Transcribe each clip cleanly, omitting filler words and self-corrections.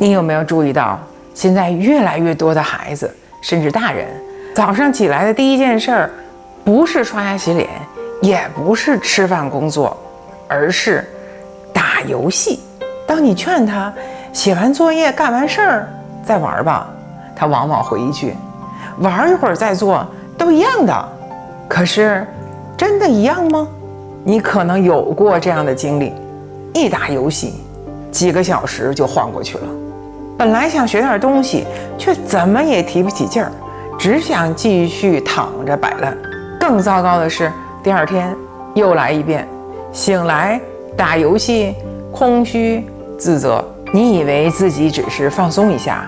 你有没有注意到，现在越来越多的孩子，甚至大人，早上起来的第一件事儿，不是刷牙洗脸，也不是吃饭工作，而是打游戏。当你劝他写完作业、干完事儿再玩吧，他往往回一句：“玩一会儿再做，都一样的。”可是，真的一样吗？你可能有过这样的经历，一打游戏，几个小时就晃过去了。本来想学点东西，却怎么也提不起劲儿，只想继续躺着摆烂。更糟糕的是，第二天又来一遍，醒来打游戏，空虚自责。你以为自己只是放松一下，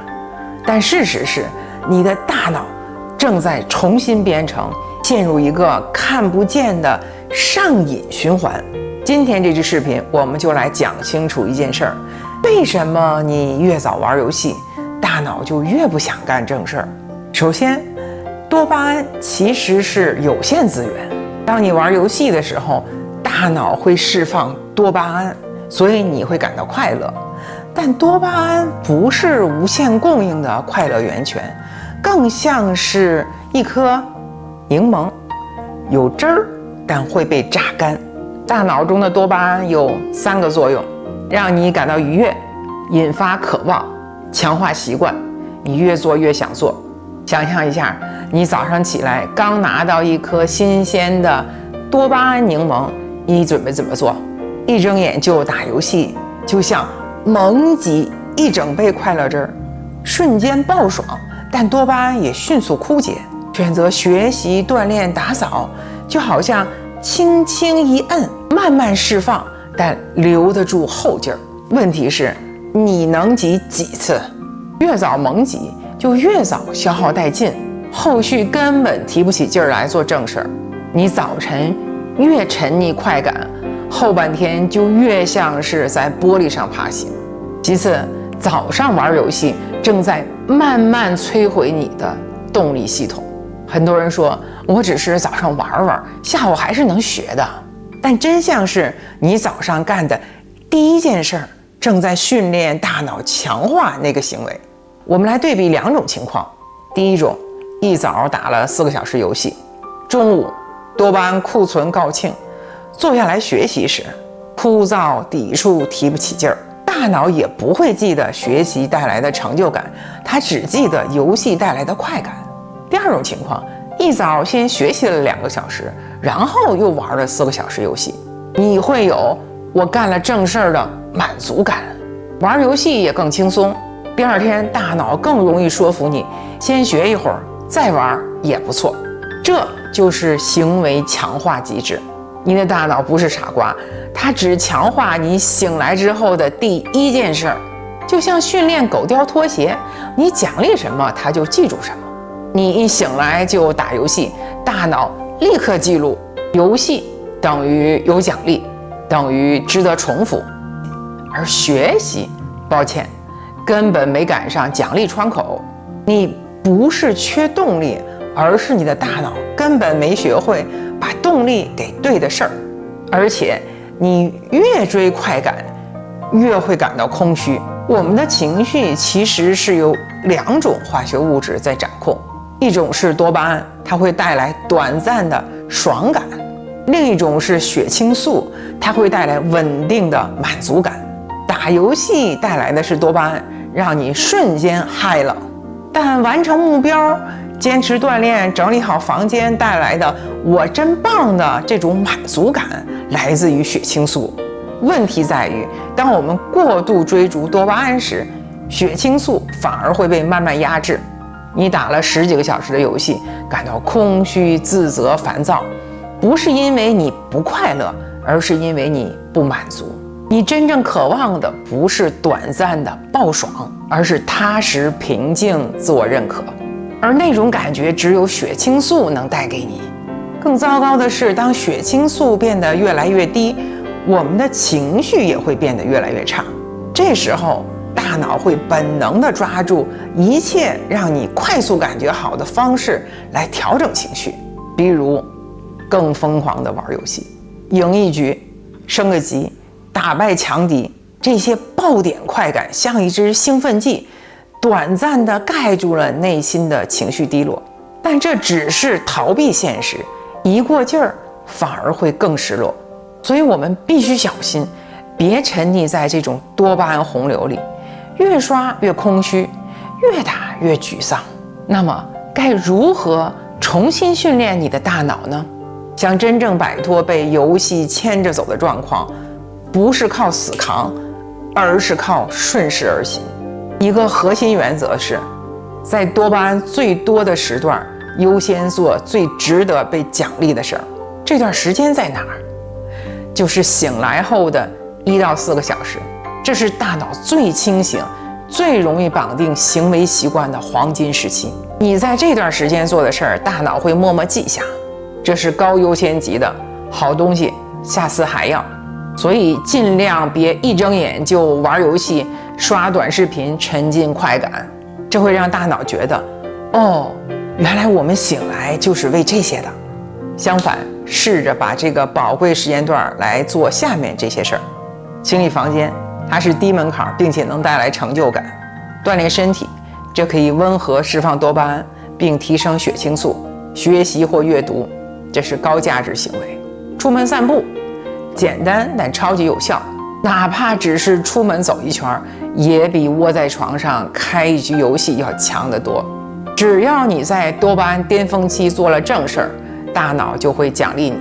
但事实是，你的大脑正在重新编程，陷入一个看不见的上瘾循环。今天这支视频，我们就来讲清楚一件事儿：为什么你越早玩游戏，大脑就越不想干正事儿？首先，多巴胺其实是有限资源。当你玩游戏的时候，大脑会释放多巴胺，所以你会感到快乐。但多巴胺不是无限供应的快乐源泉，更像是一颗柠檬，有汁儿，但会被榨干。大脑中的多巴胺有3个作用：让你感到愉悦，引发渴望，强化习惯，你越做越想做。想象一下，你早上起来刚拿到一颗新鲜的多巴胺柠檬，你准备怎么做？一睁眼就打游戏，就像猛挤一整杯快乐汁儿，瞬间爆爽，但多巴胺也迅速枯竭。选择学习、锻炼、打扫，就好像轻轻一摁，慢慢释放，但留得住后劲儿。问题是，你能挤几次？越早猛挤，就越早消耗殆尽，后续根本提不起劲儿来做正事儿。你早晨越沉溺快感，后半天就越像是在玻璃上爬行。其次，早上玩游戏正在慢慢摧毁你的动力系统。很多人说，我只是早上玩玩，下午还是能学的。但真相是，你早上干的第一件事儿，正在训练大脑强化那个行为。我们来对比2种情况。第一种，一早打了4个小时游戏，中午多巴胺库存告罄，坐下来学习时，枯燥抵触，提不起劲儿，大脑也不会记得学习带来的成就感，它只记得游戏带来的快感。第二种情况，一早先学习了2个小时，然后又玩了4个小时游戏，你会有我干了正事儿的满足感，玩游戏也更轻松。第二天大脑更容易说服你，先学一会儿再玩也不错。这就是行为强化机制。你的大脑不是傻瓜，它只强化你醒来之后的第一件事儿，就像训练狗叼拖鞋，你奖励什么它就记住什么。你一醒来就打游戏，大脑立刻记录游戏等于有奖励，等于值得重复。而学习，抱歉，根本没赶上奖励窗口。你不是缺动力，而是你的大脑根本没学会把动力给对的事儿。而且你越追快感，越会感到空虚。我们的情绪其实是由2种化学物质在掌控，一种是多巴胺，它会带来短暂的爽感；另一种是血清素，它会带来稳定的满足感。打游戏带来的是多巴胺，让你瞬间嗨了，但完成目标、坚持锻炼、整理好房间带来的我真棒的这种满足感，来自于血清素。问题在于，当我们过度追逐多巴胺时，血清素反而会被慢慢压制。你打了10几个小时的游戏，感到空虚、自责、烦躁，不是因为你不快乐，而是因为你不满足。你真正渴望的不是短暂的爆爽，而是踏实、平静、自我认可。而那种感觉只有血清素能带给你。更糟糕的是，当血清素变得越来越低，我们的情绪也会变得越来越差。这时候大脑会本能地抓住一切让你快速感觉好的方式来调整情绪，比如更疯狂地玩游戏，赢一局，升个级，打败强敌，这些爆点快感像一支兴奋剂，短暂地盖住了内心的情绪低落。但这只是逃避现实，一过劲儿反而会更失落。所以我们必须小心，别沉溺在这种多巴胺洪流里，越刷越空虚，越打越沮丧。那么该如何重新训练你的大脑呢？想真正摆脱被游戏牵着走的状况，不是靠死扛，而是靠顺势而行。一个核心原则是，在多巴胺最多的时段，优先做最值得被奖励的事儿。这段时间在哪儿？就是醒来后的1到4个小时，这是大脑最清醒、最容易绑定行为习惯的黄金时期。你在这段时间做的事儿，大脑会默默记下，这是高优先级的好东西，下次还要。所以尽量别一睁眼就玩游戏、刷短视频，沉浸快感，这会让大脑觉得，哦，原来我们醒来就是为这些的。相反，试着把这个宝贵时间段来做下面这些事儿：清理房间，它是低门槛并且能带来成就感；锻炼身体，这可以温和释放多巴胺并提升血清素；学习或阅读，这是高价值行为；出门散步，简单但超级有效，哪怕只是出门走一圈，也比窝在床上开一局游戏要强得多。只要你在多巴胺巅峰期做了正事儿，大脑就会奖励你。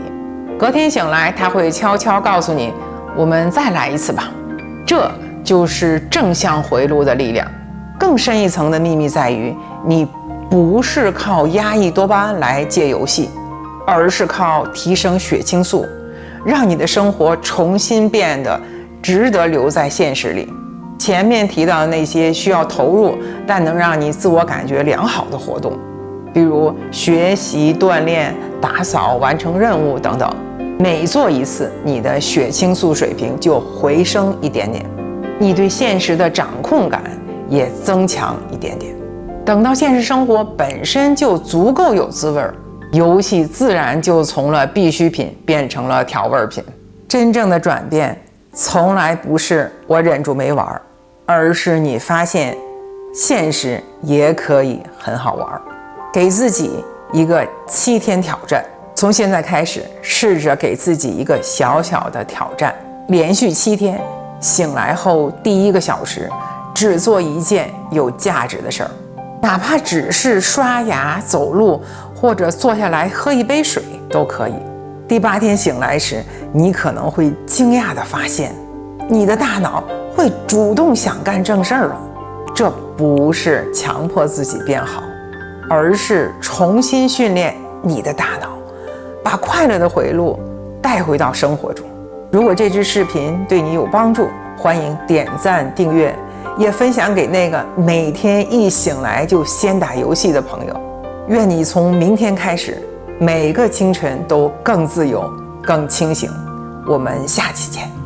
隔天醒来，它会悄悄告诉你，我们再来一次吧。这就是正向回路的力量。更深一层的秘密在于，你不是靠压抑多巴胺来戒游戏，而是靠提升血清素，让你的生活重新变得值得留在现实里。前面提到的那些需要投入但能让你自我感觉良好的活动，比如学习、锻炼、打扫、完成任务等等，每做一次，你的血清素水平就回升一点点，你对现实的掌控感也增强一点点。等到现实生活本身就足够有滋味，游戏自然就从了必需品变成了调味品。真正的转变从来不是我忍住没玩，而是你发现现实也可以很好玩。给自己一个7天挑战，从现在开始试着给自己一个小小的挑战，连续7天，醒来后第1个小时只做一件有价值的事儿，哪怕只是刷牙、走路，或者坐下来喝一杯水都可以。第8天醒来时，你可能会惊讶地发现，你的大脑会主动想干正事儿了。这不是强迫自己变好，而是重新训练你的大脑，把快乐的回路带回到生活中。如果这支视频对你有帮助，欢迎点赞、订阅，也分享给那个每天一醒来就先打游戏的朋友。愿你从明天开始，每个清晨都更自由、更清醒。我们下期见。